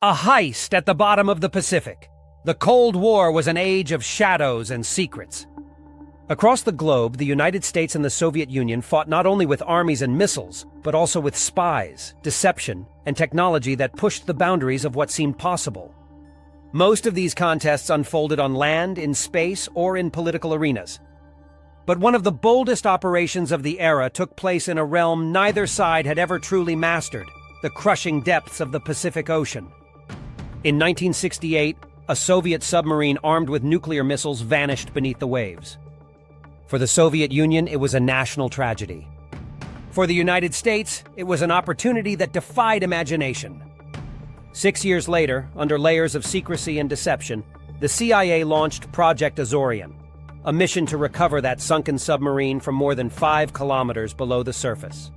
A heist at the bottom of the Pacific. The Cold War was an age of shadows and secrets. Across the globe, the United States and the Soviet Union fought not only with armies and missiles, but also with spies, deception, and technology that pushed the boundaries of what seemed possible. Most of these contests unfolded on land, in space, or in political arenas. But one of the boldest operations of the era took place in a realm neither side had ever truly mastered: the crushing depths of the Pacific Ocean. In 1968, a Soviet submarine armed with nuclear missiles vanished beneath the waves. For the Soviet Union, it was a national tragedy. For the United States, it was an opportunity that defied imagination. 6 years later, under layers of secrecy and deception, the CIA launched Project Azorian, a mission to recover that sunken submarine from more than 5 kilometers below the surface.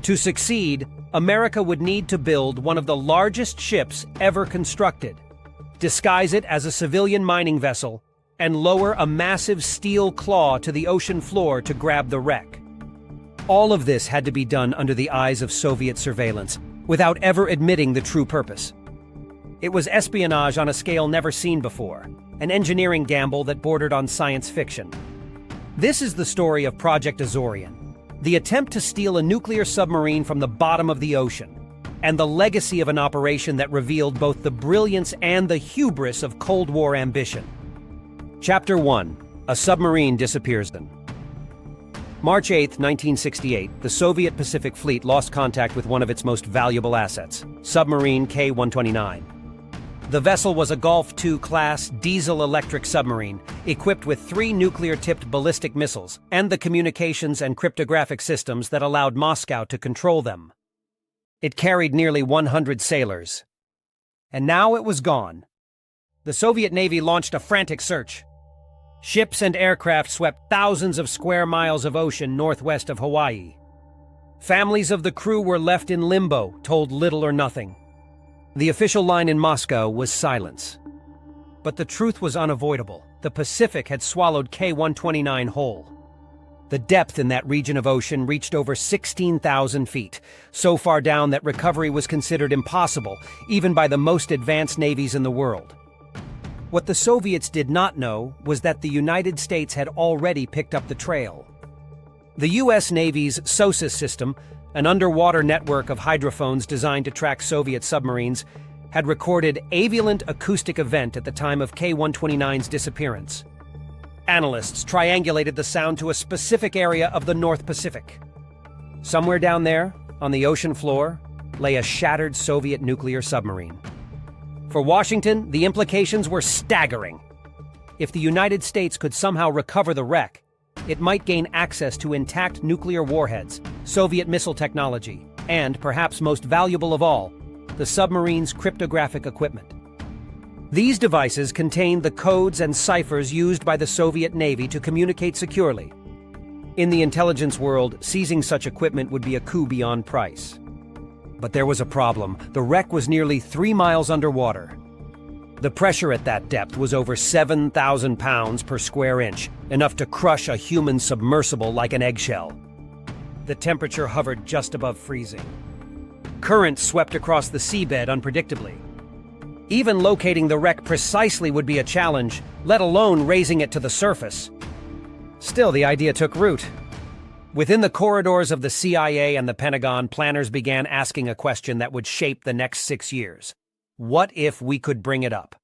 To succeed, America would need to build one of the largest ships ever constructed, disguise it as a civilian mining vessel, and lower a massive steel claw to the ocean floor to grab the wreck. All of this had to be done under the eyes of Soviet surveillance, without ever admitting the true purpose. It was espionage on a scale never seen before, an engineering gamble that bordered on science fiction. This is the story of Project Azorian, the attempt to steal a nuclear submarine from the bottom of the ocean, and the legacy of an operation that revealed both the brilliance and the hubris of Cold War ambition. Chapter 1. A Submarine Disappears. March 8, 1968, the Soviet Pacific Fleet lost contact with one of its most valuable assets, submarine K-129. The vessel was a Gulf II-class diesel-electric submarine, equipped with 3 nuclear-tipped ballistic missiles and the communications and cryptographic systems that allowed Moscow to control them. It carried nearly 100 sailors. And now it was gone. The Soviet Navy launched a frantic search. Ships and aircraft swept thousands of square miles of ocean northwest of Hawaii. Families of the crew were left in limbo, told little or nothing. The official line in Moscow was silence. But the truth was unavoidable. The Pacific had swallowed K-129 whole. The depth in that region of ocean reached over 16,000 feet, so far down that recovery was considered impossible, even by the most advanced navies in the world. What the Soviets did not know was that the United States had already picked up the trail. The U.S. Navy's SOSUS system, an underwater network of hydrophones designed to track Soviet submarines, had recorded a aviolent acoustic event at the time of K-129's disappearance. Analysts triangulated the sound to a specific area of the North Pacific. Somewhere down there, on the ocean floor, lay a shattered Soviet nuclear submarine. For Washington, the implications were staggering. If the United States could somehow recover the wreck, it might gain access to intact nuclear warheads, Soviet missile technology, and, perhaps most valuable of all, the submarine's cryptographic equipment. These devices contained the codes and ciphers used by the Soviet Navy to communicate securely. In the intelligence world, seizing such equipment would be a coup beyond price. But there was a problem. The wreck was nearly 3 miles underwater. The pressure at that depth was over 7,000 pounds per square inch, enough to crush a human submersible like an eggshell. The temperature hovered just above freezing. Currents swept across the seabed unpredictably. Even locating the wreck precisely would be a challenge, let alone raising it to the surface. Still, the idea took root. Within the corridors of the CIA and the Pentagon, planners began asking a question that would shape the next 6 years. What if we could bring it up?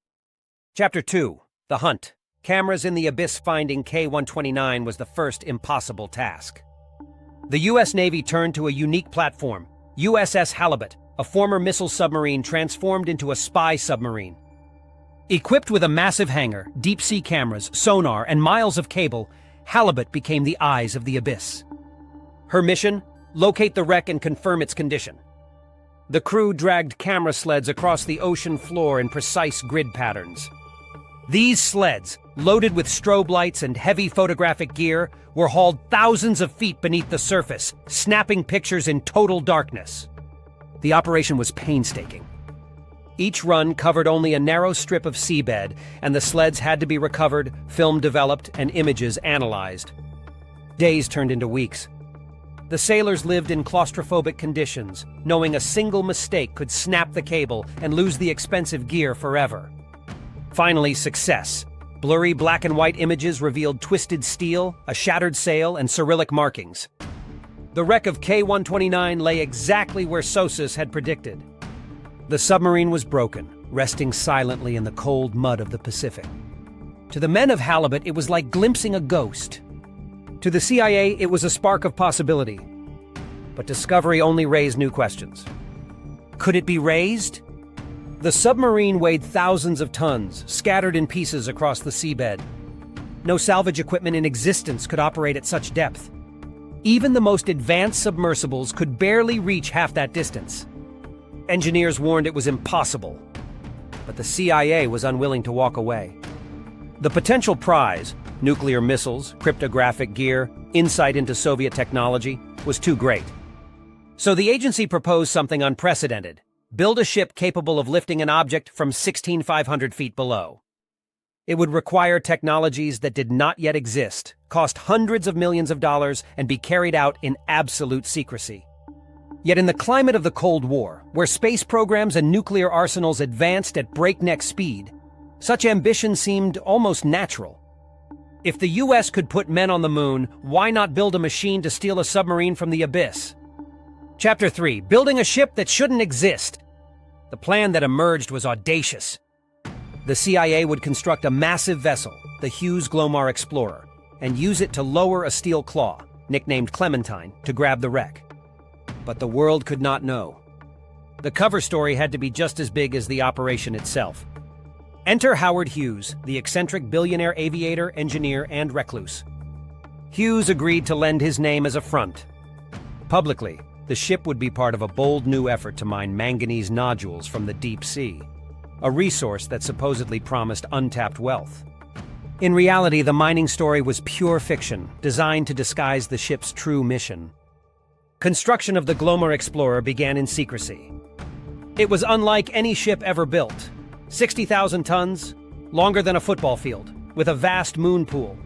Chapter 2. The Hunt. Cameras in the abyss finding K-129 was the first impossible task. The U.S. Navy turned to a unique platform, USS Halibut, a former missile submarine transformed into a spy submarine. Equipped with a massive hangar, deep-sea cameras, sonar, and miles of cable, Halibut became the eyes of the abyss. Her mission? Locate the wreck and confirm its condition. The crew dragged camera sleds across the ocean floor in precise grid patterns. These sleds, loaded with strobe lights and heavy photographic gear, were hauled thousands of feet beneath the surface, snapping pictures in total darkness. The operation was painstaking. Each run covered only a narrow strip of seabed, and the sleds had to be recovered, film developed, and images analyzed. Days turned into weeks. The sailors lived in claustrophobic conditions, knowing a single mistake could snap the cable and lose the expensive gear forever. Finally, success. Blurry black and white images revealed twisted steel, a shattered sail, and Cyrillic markings. The wreck of K-129 lay exactly where Sosis had predicted. The submarine was broken, resting silently in the cold mud of the Pacific. To the men of Halibut, it was like glimpsing a ghost. To the CIA, it was a spark of possibility. But discovery only raised new questions. Could it be raised? The submarine weighed thousands of tons, scattered in pieces across the seabed. No salvage equipment in existence could operate at such depth. Even the most advanced submersibles could barely reach half that distance. Engineers warned it was impossible, but the CIA was unwilling to walk away. The potential prize, nuclear missiles, cryptographic gear, insight into Soviet technology, was too great. So the agency proposed something unprecedented: build a ship capable of lifting an object from 16,500 feet below. It would require technologies that did not yet exist, cost hundreds of millions of dollars, and be carried out in absolute secrecy. Yet in the climate of the Cold War, where space programs and nuclear arsenals advanced at breakneck speed, such ambition seemed almost natural. If the US could put men on the moon, why not build a machine to steal a submarine from the abyss? Chapter 3. Building a ship that shouldn't exist. The plan that emerged was audacious. The CIA would construct a massive vessel, the Hughes Glomar Explorer, and use it to lower a steel claw, nicknamed Clementine, to grab the wreck. But the world could not know. The cover story had to be just as big as the operation itself. Enter Howard Hughes, the eccentric billionaire aviator, engineer, and recluse. Hughes agreed to lend his name as a front. Publicly, the ship would be part of a bold new effort to mine manganese nodules from the deep sea, a resource that supposedly promised untapped wealth. In reality, the mining story was pure fiction, designed to disguise the ship's true mission. Construction of the Glomar Explorer began in secrecy. It was unlike any ship ever built. 60,000 tons, longer than a football field, with a vast moon pool.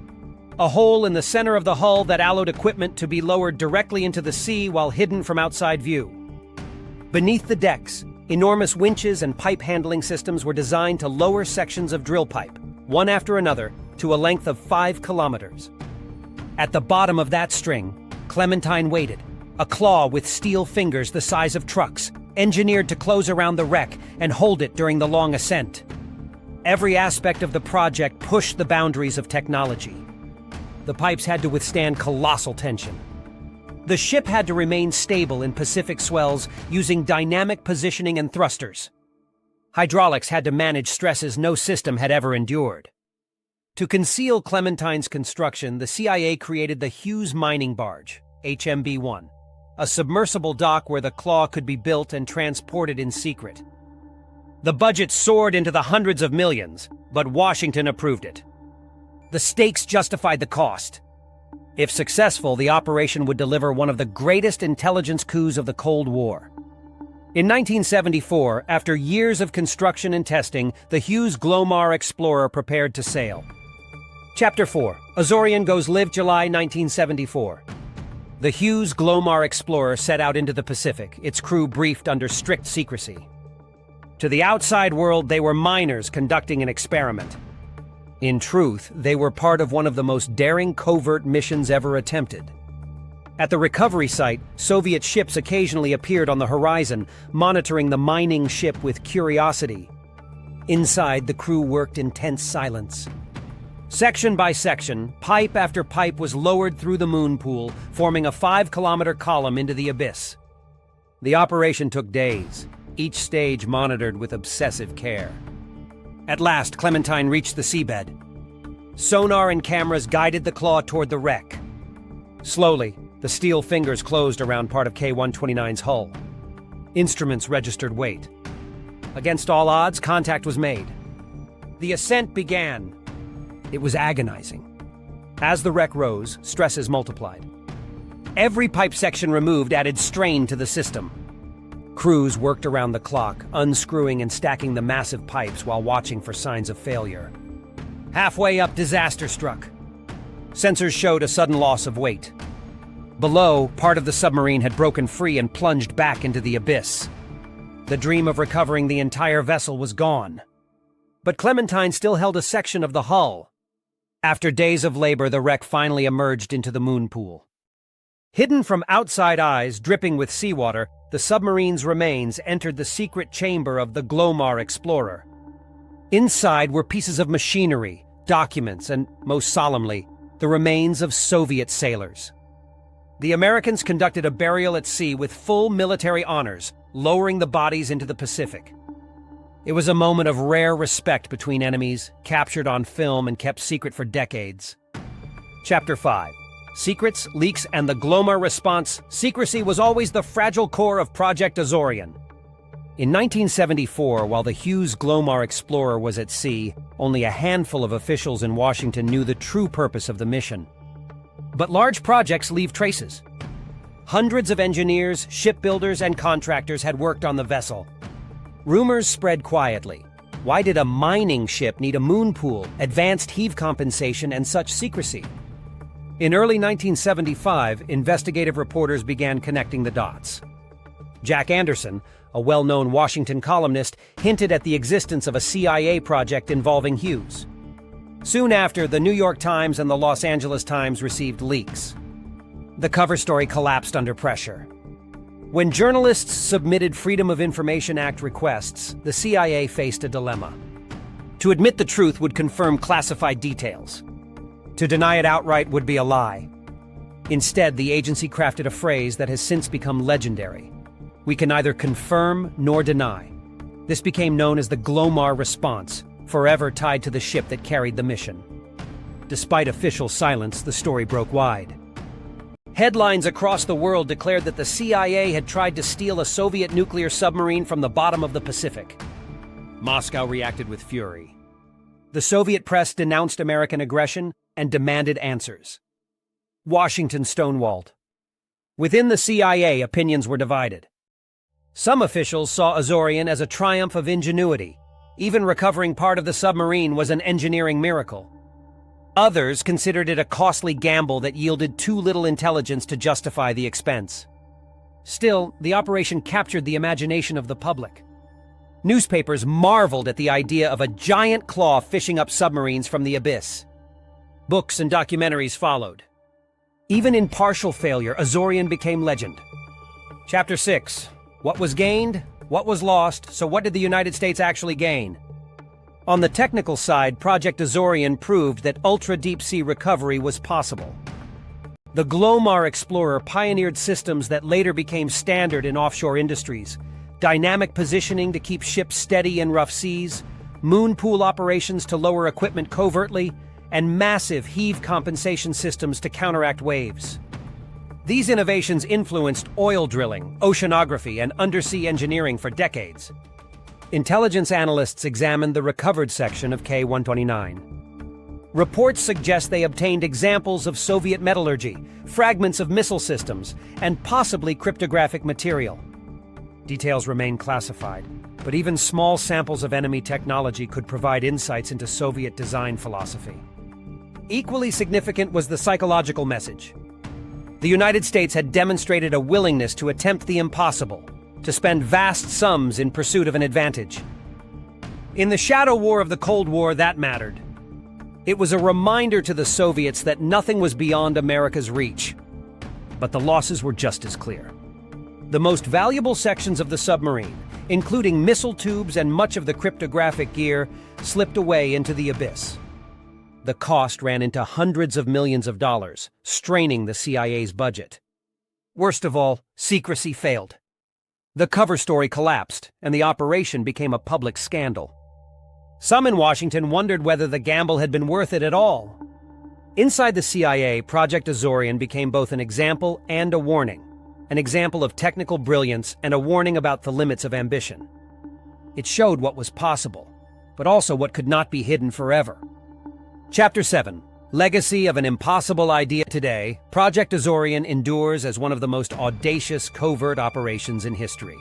A hole in the center of the hull that allowed equipment to be lowered directly into the sea while hidden from outside view. Beneath the decks, enormous winches and pipe handling systems were designed to lower sections of drill pipe, one after another, to a length of 5 kilometers. At the bottom of that string, Clementine waited, a claw with steel fingers the size of trucks, engineered to close around the wreck and hold it during the long ascent. Every aspect of the project pushed the boundaries of technology. The pipes had to withstand colossal tension. The ship had to remain stable in Pacific swells using dynamic positioning and thrusters. Hydraulics had to manage stresses no system had ever endured. To conceal Clementine's construction, the CIA created the Hughes Mining Barge, HMB-1, a submersible dock where the claw could be built and transported in secret. The budget soared into the hundreds of millions, but Washington approved it. The stakes justified the cost. If successful, the operation would deliver one of the greatest intelligence coups of the Cold War. In 1974, after years of construction and testing, the Hughes Glomar Explorer prepared to sail. Chapter 4. Azorian goes live July 1974. The Hughes Glomar Explorer set out into the Pacific, its crew briefed under strict secrecy. To the outside world, they were miners conducting an experiment. In truth, they were part of one of the most daring covert missions ever attempted. At the recovery site, Soviet ships occasionally appeared on the horizon, monitoring the mining ship with curiosity. Inside, the crew worked in tense silence. Section by section, pipe after pipe was lowered through the moon pool, forming a 5-kilometer column into the abyss. The operation took days, each stage monitored with obsessive care. At last, Clementine reached the seabed. Sonar and cameras guided the claw toward the wreck. Slowly, the steel fingers closed around part of K-129's hull. Instruments registered weight. Against all odds, contact was made. The ascent began. It was agonizing. As the wreck rose, stresses multiplied. Every pipe section removed added strain to the system. Crews worked around the clock, unscrewing and stacking the massive pipes while watching for signs of failure. Halfway up, disaster struck. Sensors showed a sudden loss of weight. Below, part of the submarine had broken free and plunged back into the abyss. The dream of recovering the entire vessel was gone. But Clementine still held a section of the hull. After days of labor, the wreck finally emerged into the moon pool. Hidden from outside eyes, dripping with seawater, the submarine's remains entered the secret chamber of the Glomar Explorer. Inside were pieces of machinery, documents, and, most solemnly, the remains of Soviet sailors. The Americans conducted a burial at sea with full military honors, lowering the bodies into the Pacific. It was a moment of rare respect between enemies, captured on film and kept secret for decades. Chapter 5. Secrets, Leaks, and the Glomar Response. Secrecy was always the fragile core of Project Azorian. In 1974, while the Hughes Glomar Explorer was at sea, only a handful of officials in Washington knew the true purpose of the mission. But large projects leave traces. Hundreds of engineers, shipbuilders, and contractors had worked on the vessel. Rumors spread quietly. Why did a mining ship need a moon pool, advanced heave compensation, and such secrecy? In early 1975, investigative reporters began connecting the dots. Jack Anderson, a well-known Washington columnist, hinted at the existence of a CIA project involving Hughes. Soon after, the New York Times and the Los Angeles Times received leaks. The cover story collapsed under pressure. When journalists submitted Freedom of Information Act requests, the CIA faced a dilemma. To admit the truth would confirm classified details. To deny it outright would be a lie. Instead, the agency crafted a phrase that has since become legendary. We can neither confirm nor deny. This became known as the Glomar Response, forever tied to the ship that carried the mission. Despite official silence, the story broke wide. Headlines across the world declared that the CIA had tried to steal a Soviet nuclear submarine from the bottom of the Pacific. Moscow reacted with fury. The Soviet press denounced American aggression and demanded answers. Washington stonewalled. Within the CIA, opinions were divided. Some officials saw Azorian as a triumph of ingenuity. Even recovering part of the submarine was an engineering miracle. Others considered it a costly gamble that yielded too little intelligence to justify the expense. Still, the operation captured the imagination of the public. Newspapers marveled at the idea of a giant claw fishing up submarines from the abyss. Books and documentaries followed. Even in partial failure, Azorian became legend. Chapter 6. What was gained? What was lost? So what did the United States actually gain? On the technical side, Project Azorian proved that ultra-deep-sea recovery was possible. The Glomar Explorer pioneered systems that later became standard in offshore industries: dynamic positioning to keep ships steady in rough seas, moon pool operations to lower equipment covertly, and massive heave compensation systems to counteract waves. These innovations influenced oil drilling, oceanography, and undersea engineering for decades. Intelligence analysts examined the recovered section of K-129. Reports suggest they obtained examples of Soviet metallurgy, fragments of missile systems, and possibly cryptographic material. Details remain classified, but even small samples of enemy technology could provide insights into Soviet design philosophy. Equally significant was the psychological message. The United States had demonstrated a willingness to attempt the impossible, to spend vast sums in pursuit of an advantage. In the shadow war of the Cold War, that mattered. It was a reminder to the Soviets that nothing was beyond America's reach. But the losses were just as clear. The most valuable sections of the submarine, including missile tubes and much of the cryptographic gear, slipped away into the abyss. The cost ran into hundreds of millions of dollars, straining the CIA's budget. Worst of all, secrecy failed. The cover story collapsed, and the operation became a public scandal. Some in Washington wondered whether the gamble had been worth it at all. Inside the CIA, Project Azorian became both an example and a warning. An example of technical brilliance and a warning about the limits of ambition. It showed what was possible, but also what could not be hidden forever. Chapter 7. Legacy of an impossible idea. Today, Project Azorian endures as one of the most audacious covert operations in history.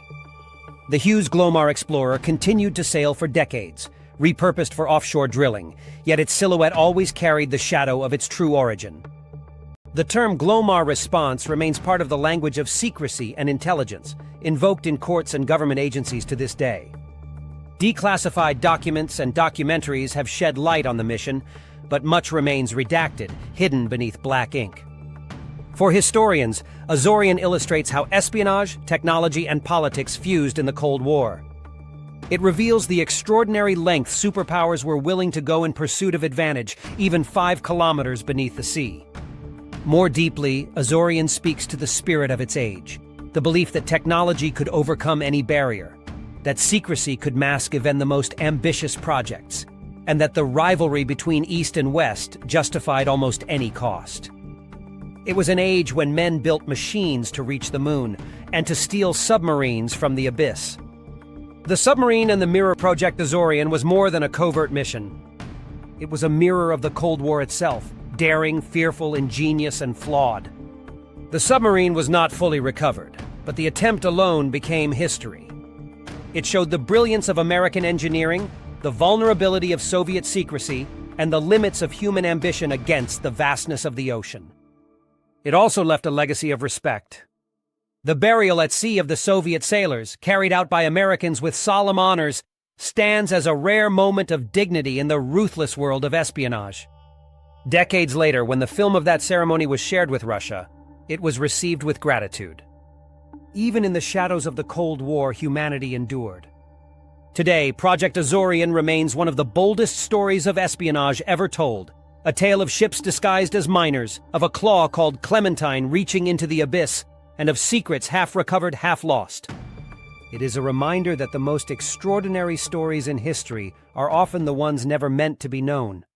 The Hughes Glomar Explorer continued to sail for decades, repurposed for offshore drilling, yet its silhouette always carried the shadow of its true origin. The term Glomar Response remains part of the language of secrecy and intelligence, invoked in courts and government agencies to this day. Declassified documents and documentaries have shed light on the mission, but much remains redacted, hidden beneath black ink. For historians, Azorian illustrates how espionage, technology, and politics fused in the Cold War. It reveals the extraordinary lengths superpowers were willing to go in pursuit of advantage, even 5 kilometers beneath the sea. More deeply, Azorian speaks to the spirit of its age, the belief that technology could overcome any barrier, that secrecy could mask even the most ambitious projects, and that the rivalry between East and West justified almost any cost. It was an age when men built machines to reach the moon and to steal submarines from the abyss. The submarine and the mirror Project Azorian was more than a covert mission. It was a mirror of the Cold War itself, daring, fearful, ingenious, and flawed. The submarine was not fully recovered, but the attempt alone became history. It showed the brilliance of American engineering, the vulnerability of Soviet secrecy, and the limits of human ambition against the vastness of the ocean. It also left a legacy of respect. The burial at sea of the Soviet sailors, carried out by Americans with solemn honors, stands as a rare moment of dignity in the ruthless world of espionage. Decades later, when the film of that ceremony was shared with Russia, it was received with gratitude. Even in the shadows of the Cold War, humanity endured. Today, Project Azorian remains one of the boldest stories of espionage ever told. A tale of ships disguised as miners, of a claw called Clementine reaching into the abyss, and of secrets half recovered, half lost. It is a reminder that the most extraordinary stories in history are often the ones never meant to be known.